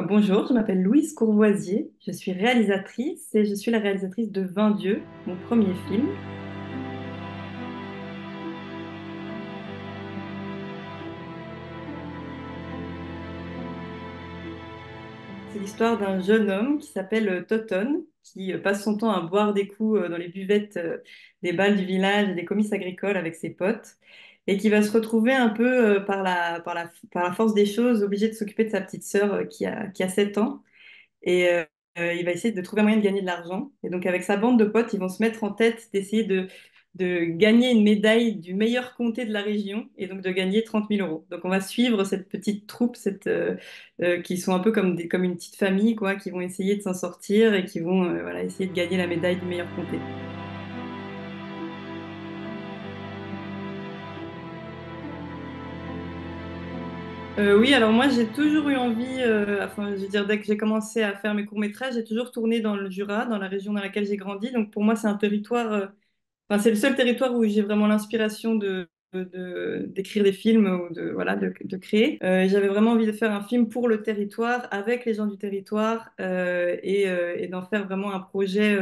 Bonjour, je m'appelle Louise Courvoisier, je suis réalisatrice et je suis la réalisatrice de 20 Dieux, mon premier film. C'est l'histoire d'un jeune homme qui s'appelle Toton, qui passe son temps à boire des coups dans les buvettes des bals du village et des comices agricoles avec ses potes, et qui va se retrouver un peu par la force des choses obligé de s'occuper de sa petite sœur qui a 7 ans. Et il va essayer de trouver un moyen de gagner de l'argent. Et donc, avec sa bande de potes, ils vont se mettre en tête d'essayer de gagner une médaille du meilleur comté de la région et donc de gagner 30 000 euros. Donc, on va suivre cette petite troupe qui sont un peu comme une petite famille, quoi, qui vont essayer de s'en sortir et qui vont voilà, essayer de gagner la médaille du meilleur comté. Oui, alors moi j'ai toujours eu envie, enfin je veux dire dès que j'ai commencé à faire mes courts-métrages, j'ai toujours tourné dans le Jura, dans la région dans laquelle j'ai grandi. Donc pour moi c'est un territoire, enfin, c'est le seul territoire où j'ai vraiment l'inspiration d'écrire des films ou voilà, de créer. J'avais vraiment envie de faire un film pour le territoire, avec les gens du territoire, et d'en faire vraiment un projet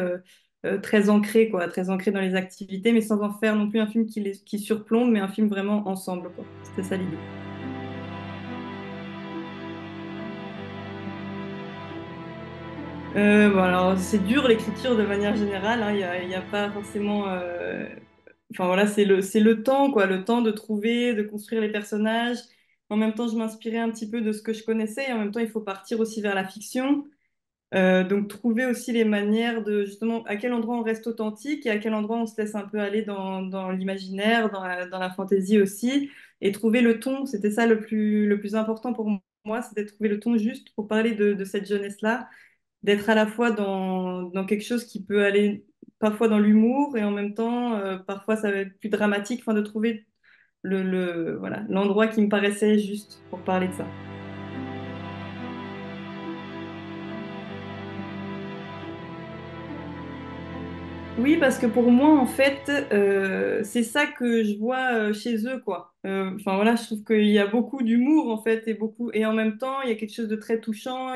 très ancré, quoi, très ancré dans les activités, mais sans en faire non plus un film qui surplombe, mais un film vraiment ensemble, quoi. C'était ça l'idée. Bon, alors c'est dur l'écriture de manière générale, hein. Il y a pas forcément. Enfin voilà, c'est le temps, quoi, le temps de trouver, de construire les personnages. En même temps, je m'inspirais un petit peu de ce que je connaissais, et en même temps, il faut partir aussi vers la fiction. Donc trouver aussi les manières de justement à quel endroit on reste authentique et à quel endroit on se laisse un peu aller dans l'imaginaire, dans la fantaisie aussi. Et trouver le ton, c'était ça le plus important pour moi, c'était de trouver le ton juste pour parler de cette jeunesse-là, d'être à la fois dans quelque chose qui peut aller parfois dans l'humour et en même temps, parfois ça va être plus dramatique, enfin de trouver voilà, l'endroit qui me paraissait juste pour parler de ça. Oui, parce que pour moi, en fait, c'est ça que je vois chez eux, quoi. Enfin voilà, je trouve qu'il y a beaucoup d'humour, en fait, et en même temps, il y a quelque chose de très touchant.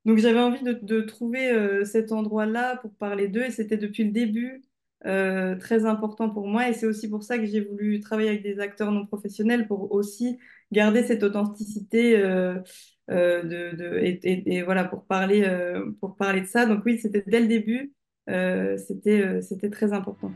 Donc j'avais envie de trouver cet endroit-là pour parler d'eux, et c'était depuis le début très important pour moi. Et c'est aussi pour ça que j'ai voulu travailler avec des acteurs non professionnels pour aussi garder cette authenticité. Et voilà, pour parler de ça. Donc oui, c'était dès le début. C'était très important.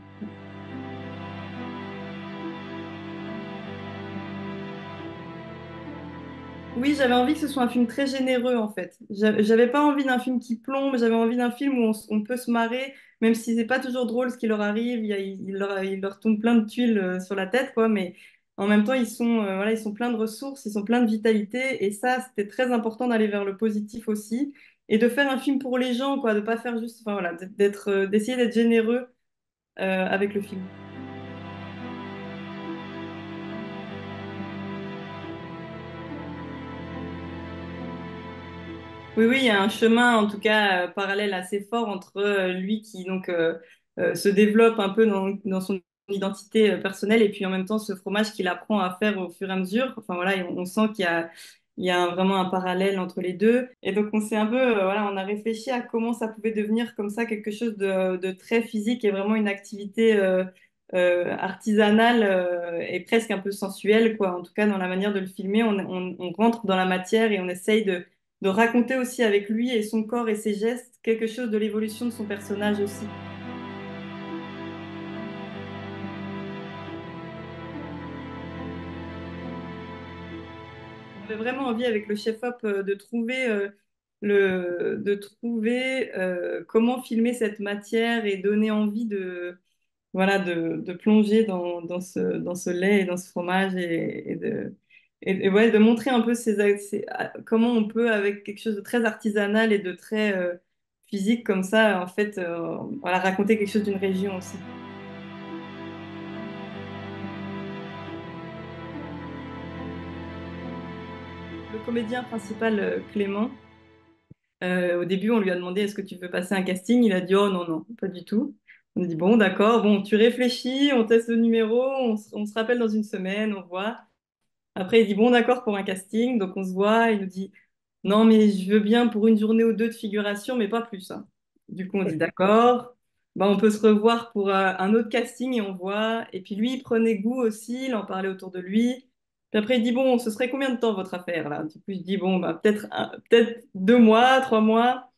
Oui, j'avais envie que ce soit un film très généreux en fait. J'avais pas envie d'un film qui plombe, j'avais envie d'un film où on peut se marrer, même si c'est pas toujours drôle ce qui leur arrive, il leur tombe plein de tuiles sur la tête, quoi, mais en même temps, voilà, ils sont pleins de ressources, ils sont pleins de vitalité, et ça, c'était très important d'aller vers le positif aussi, et de faire un film pour les gens, quoi, de pas faire juste, enfin voilà, d'essayer d'être généreux avec le film. Oui, oui, il y a un chemin, en tout cas, parallèle assez fort entre lui qui se développe un peu dans son identité personnelle et puis en même temps ce fromage qu'il apprend à faire au fur et à mesure. Enfin voilà, et on sent il y a vraiment un parallèle entre les deux. Et donc on s'est un peu, voilà, on a réfléchi à comment ça pouvait devenir comme ça quelque chose de très physique et vraiment une activité artisanale et presque un peu sensuelle, quoi. En tout cas, dans la manière de le filmer, on rentre dans la matière et on essaye de raconter aussi avec lui et son corps et ses gestes quelque chose de l'évolution de son personnage aussi. On avait vraiment envie avec le chef-op de trouver comment filmer cette matière et donner envie voilà, de plonger dans ce lait et dans ce fromage et ouais, de montrer un peu comment on peut, avec quelque chose de très artisanal et de très physique comme ça, en fait, voilà, raconter quelque chose d'une région aussi. Le comédien principal, Clément, au début, on lui a demandé est-ce que tu veux passer un casting? Il a dit oh non, non, pas du tout. On a dit bon, d'accord, bon, tu réfléchis, on teste le numéro, on se rappelle dans une semaine, on voit. Après, il dit bon, d'accord pour un casting, donc on se voit, il nous dit non, mais je veux bien pour une journée ou deux de figuration, mais pas plus, hein. Du coup, on dit d'accord. Bah, on peut se revoir pour un autre casting et on voit. Et puis lui, il prenait goût aussi, il en parlait autour de lui. Puis après, il dit, bon, ce serait combien de temps votre affaire là? Du coup, je dis, bon, bah, peut-être 2 mois, 3 mois.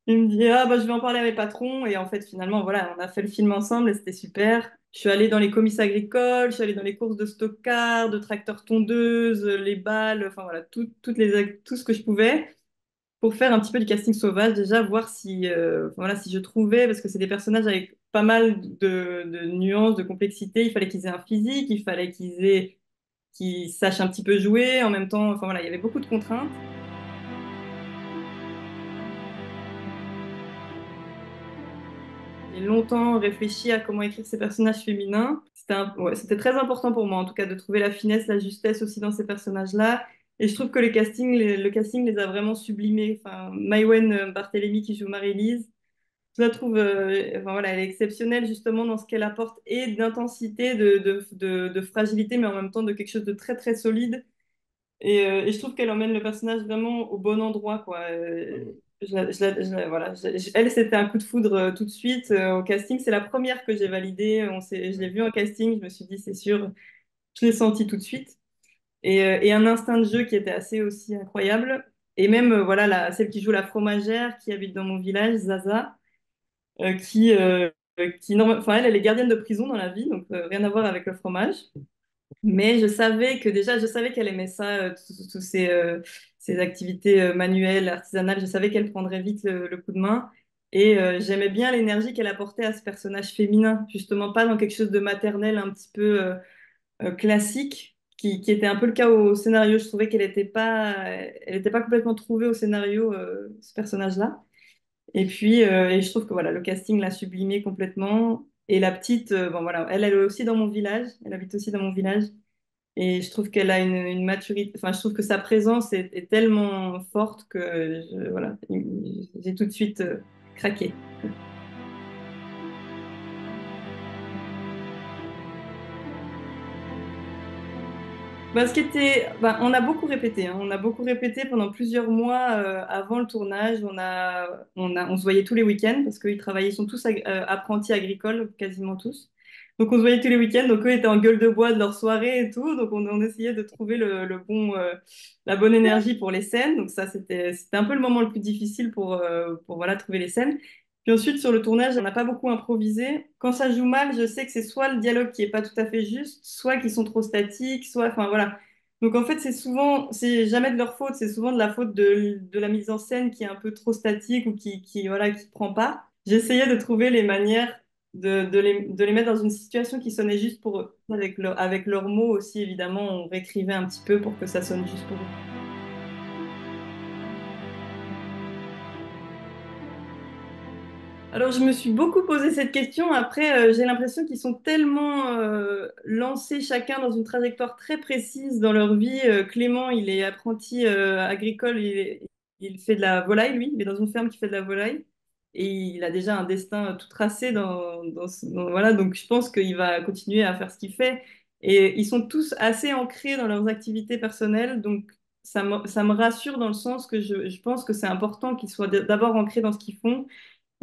Il me dit, ah, bah, je vais en parler à mes patrons. Et en fait, finalement, voilà, on a fait le film ensemble et c'était super. Je suis allée dans les comices agricoles, je suis allée dans les courses de stockars, de tracteurs tondeuses, les balles, enfin voilà, tout ce que je pouvais pour faire un petit peu du casting sauvage, déjà voir si, voilà, si je trouvais, parce que c'est des personnages avec pas mal de nuances, de complexité. Il fallait qu'ils aient un physique, il fallait qu'ils sachent un petit peu jouer en même temps. Enfin voilà, il y avait beaucoup de contraintes. J'ai longtemps réfléchi à comment écrire ces personnages féminins. Ouais, c'était très important pour moi, en tout cas, de trouver la finesse, la justesse aussi dans ces personnages-là. Et je trouve que le casting les a vraiment sublimés. Enfin, Maïwenn Barthélemy qui joue Marie-Lise, je la trouve, enfin, voilà, elle est exceptionnelle justement dans ce qu'elle apporte et d'intensité, de fragilité, mais en même temps de quelque chose de très très solide. Et je trouve qu'elle emmène le personnage vraiment au bon endroit, quoi. Voilà, elle, c'était un coup de foudre tout de suite au casting. C'est la première que j'ai validée. Je l'ai vue en casting. Je me suis dit, c'est sûr, je l'ai senti tout de suite. Et un instinct de jeu qui était assez aussi incroyable. Et même, voilà, celle qui joue la fromagère qui habite dans mon village, Zaza, enfin, elle est gardienne de prison dans la vie, donc rien à voir avec le fromage. Mais je savais qu'elle aimait ça, toutes ces activités manuelles, artisanales. Je savais qu'elle prendrait vite le coup de main. Et j'aimais bien l'énergie qu'elle apportait à ce personnage féminin, justement pas dans quelque chose de maternel un petit peu classique, qui était un peu le cas au scénario. Je trouvais elle était pas complètement trouvée au scénario, ce personnage-là. Et je trouve que voilà, le casting l'a sublimé complètement. Et la petite, bon voilà, elle est aussi dans mon village, elle habite aussi dans mon village. Et je trouve qu'elle a une maturité, enfin, je trouve que sa présence est tellement forte que voilà, j'ai tout de suite craqué. On a beaucoup répété, hein. On a beaucoup répété pendant plusieurs mois avant le tournage. On se voyait tous les week-ends parce qu'ils travaillaient, ils sont tous apprentis agricoles, quasiment tous. Donc on se voyait tous les week-ends. Donc eux étaient en gueule de bois de leur soirée et tout. Donc on essayait de trouver la bonne énergie pour les scènes. Donc ça, c'était un peu le moment le plus difficile pour voilà, trouver les scènes. Puis ensuite, sur le tournage, on n'a pas beaucoup improvisé. Quand ça joue mal, je sais que c'est soit le dialogue qui est pas tout à fait juste, soit qu'ils sont trop statiques, soit, enfin voilà. Donc en fait, c'est jamais de leur faute, c'est souvent de la faute de la mise en scène qui est un peu trop statique ou voilà, qui prend pas. J'essayais de trouver les manières de les mettre dans une situation qui sonnait juste pour eux. Avec leurs mots aussi, évidemment, on réécrivait un petit peu pour que ça sonne juste pour eux. Alors, je me suis beaucoup posé cette question. Après, j'ai l'impression qu'ils sont tellement lancés chacun dans une trajectoire très précise dans leur vie. Clément, il est apprenti agricole, il fait de la volaille, lui. Il est dans une ferme qui fait de la volaille. Et il a déjà un destin tout tracé voilà, donc je pense qu'il va continuer à faire ce qu'il fait. Et ils sont tous assez ancrés dans leurs activités personnelles. Donc, ça me rassure dans le sens que je pense que c'est important qu'ils soient d'abord ancrés dans ce qu'ils font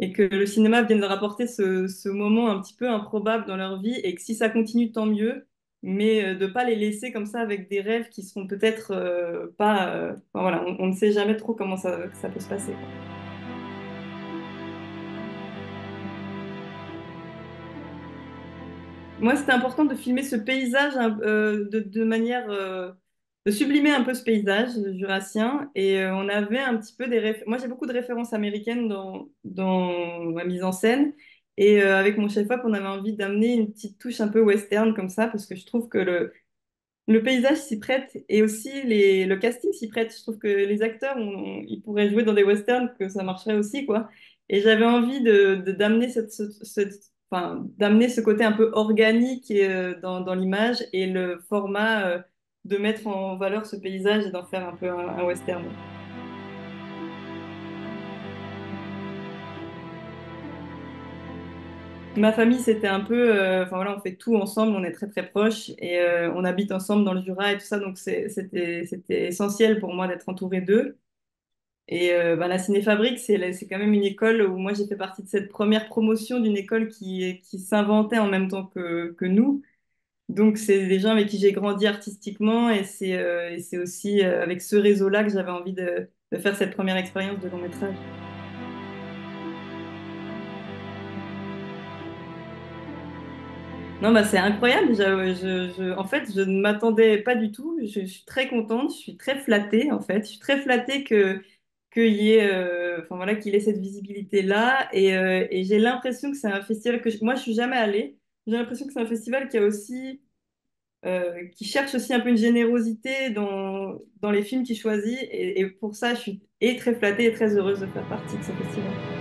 et que le cinéma vienne leur apporter ce moment un petit peu improbable dans leur vie et que si ça continue, tant mieux, mais de pas les laisser comme ça avec des rêves qui seront peut-être pas... enfin, voilà, on ne sait jamais trop comment ça peut se passer, quoi. Moi, c'était important de filmer ce paysage de manière... de sublimer un peu ce paysage jurassien. Et on avait un petit peu Moi, j'ai beaucoup de références américaines dans ma mise en scène. Et avec mon chef-op, on avait envie d'amener une petite touche un peu western comme ça, parce que je trouve que le paysage s'y prête et aussi le casting s'y prête. Je trouve que les acteurs, ils pourraient jouer dans des westerns, que ça marcherait aussi, quoi. Et j'avais envie d'amener d'amener ce côté un peu organique dans l'image et le format de mettre en valeur ce paysage et d'en faire un peu un western. Ma famille, c'était un peu, enfin voilà, on fait tout ensemble, on est très très proches et on habite ensemble dans le Jura et tout ça, donc c'était essentiel pour moi d'être entourée d'eux. Et bah, la Cinéfabrique, c'est quand même une école où moi j'ai fait partie de cette première promotion d'une école qui s'inventait en même temps que nous. Donc c'est des gens avec qui j'ai grandi artistiquement et c'est aussi avec ce réseau-là que j'avais envie de faire cette première expérience de long métrage. Non, bah, c'est incroyable. En fait, je ne m'attendais pas du tout. Je suis très contente, je suis très flattée, en fait. Je suis très flattée qu'il y ait, enfin, voilà, qu'il ait cette visibilité-là. Et j'ai l'impression que c'est un festival moi, je suis jamais allée. J'ai l'impression que c'est un festival qui a aussi, qui cherche aussi un peu une générosité dans les films qu'il choisit. Et pour ça, je suis et très flattée et très heureuse de faire partie de ce festival.